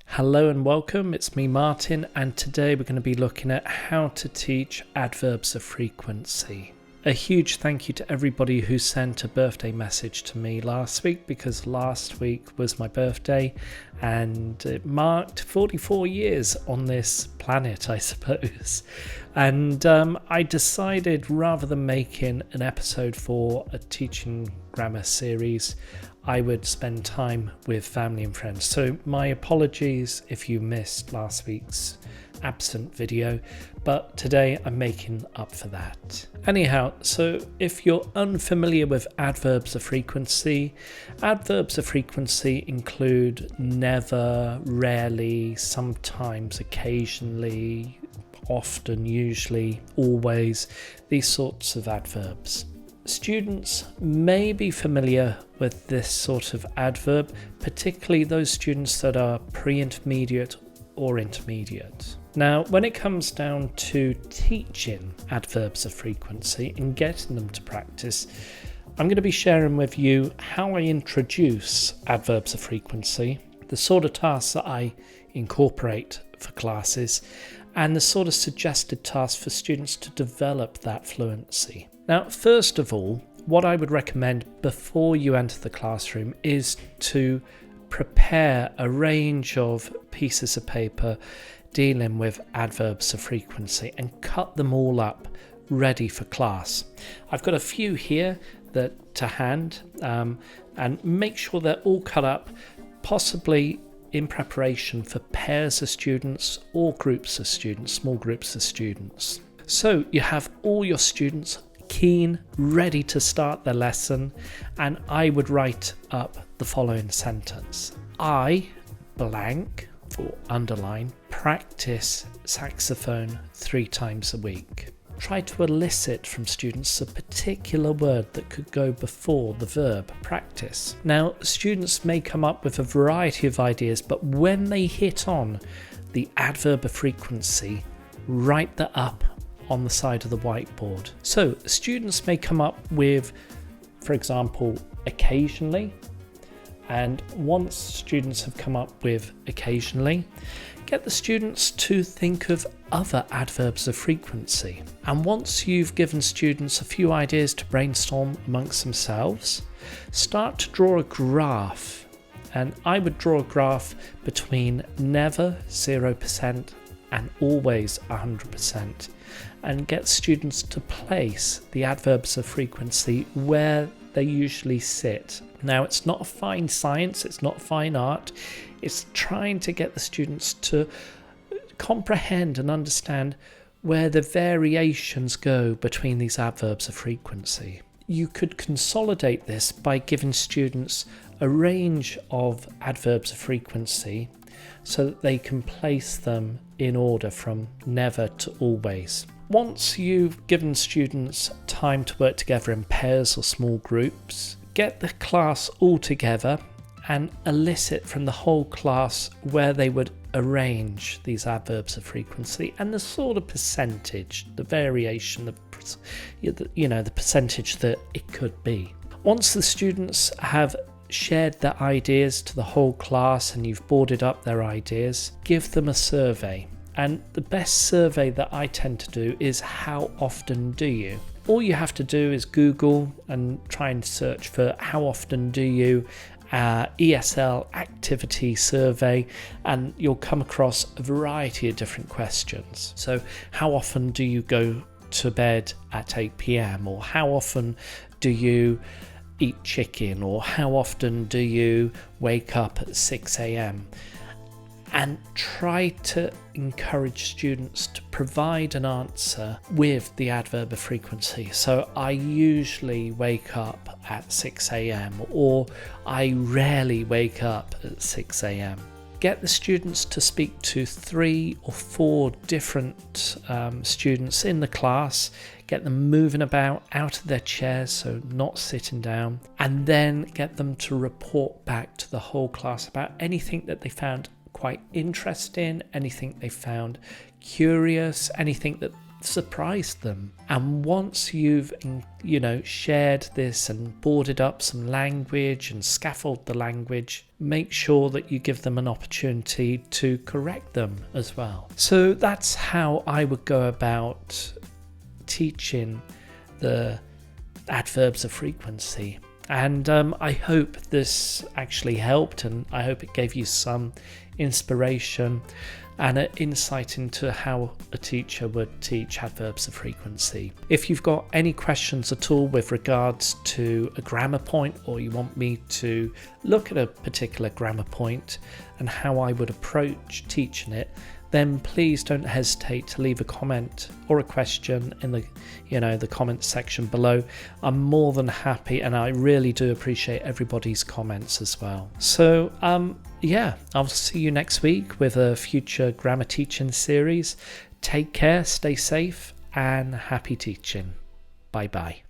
Hello and welcome, it's me Martin, and today we're going to be looking at how to teach adverbs of frequency. A huge thank you to everybody who sent a birthday message to me last week, because last week was my birthday and it marked 44 years on this planet, I suppose. And I decided, rather than making an episode for a teaching grammar series, I would spend time with family and friends. So my apologies if you missed last week's absent video, but today I'm making up for that. Anyhow, so if you're unfamiliar with adverbs of frequency include never, rarely, sometimes, occasionally, often, usually, always, these sorts of adverbs. Students may be familiar with this sort of adverb, particularly those students that are pre-intermediate or intermediate. Now, when it comes down to teaching adverbs of frequency and getting them to practice, I'm going to be sharing with you how I introduce adverbs of frequency, the sort of tasks that I incorporate for classes, and the sort of suggested tasks for students to develop that fluency. Now, first of all, what I would recommend before you enter the classroom is to prepare a range of pieces of paper dealing with adverbs of frequency and cut them all up ready for class. I've got a few here that to hand, and make sure they're all cut up, possibly in preparation for pairs of students or groups of students, small groups of students. So you have all your students keen, ready to start their lesson, and I would write up the following sentence. I, blank, or underline, practice saxophone 3 times a week. Try to elicit from students a particular word that could go before the verb practice. Now, students may come up with a variety of ideas, but when they hit on the adverb of frequency, write that up on the side of the whiteboard. So students may come up with, for example, occasionally, and once students have come up with occasionally, get the students to think of other adverbs of frequency. And once you've given students a few ideas to brainstorm amongst themselves, start to draw a graph. And I would draw a graph between never 0% and always 100%, and get students to place the adverbs of frequency where they usually sit. Now, it's not a fine science, it's not fine art, it's trying to get the students to comprehend and understand where the variations go between these adverbs of frequency. You could consolidate this by giving students a range of adverbs of frequency so that they can place them in order from never to always. Once you've given students time to work together in pairs or small groups, get the class all together and elicit from the whole class where they would arrange these adverbs of frequency and the sort of percentage, the variation, the percentage that it could be. Once the students have shared their ideas to the whole class and you've boarded up their ideas, give them a survey. And the best survey that I tend to do is how often do you? All you have to do is Google and try and search for how often do you ESL activity survey, and you'll come across a variety of different questions. So how often do you go to bed at 8 p.m, or how often do you eat chicken, or how often do you wake up at 6 a.m? And try to encourage students to provide an answer with the adverb of frequency. So I usually wake up at 6 a.m. or I rarely wake up at 6 a.m. Get the students to speak to 3 or 4 different students in the class, get them moving about out of their chairs, so not sitting down, and then get them to report back to the whole class about anything that they found quite interesting, anything they found curious, anything that surprise them. And once you've, shared this and boarded up some language and scaffolded the language, make sure that you give them an opportunity to correct them as well. So that's how I would go about teaching the adverbs of frequency. And I hope this actually helped, and I hope it gave you some inspiration and an insight into how a teacher would teach adverbs of frequency. If you've got any questions at all with regards to a grammar point, or you want me to look at a particular grammar point and how I would approach teaching it, then please don't hesitate to leave a comment or a question in the comments section below. I'm more than happy, and I really do appreciate everybody's comments as well. So I'll see you next week with a future grammar teaching series. Take care, stay safe, and happy teaching. Bye bye.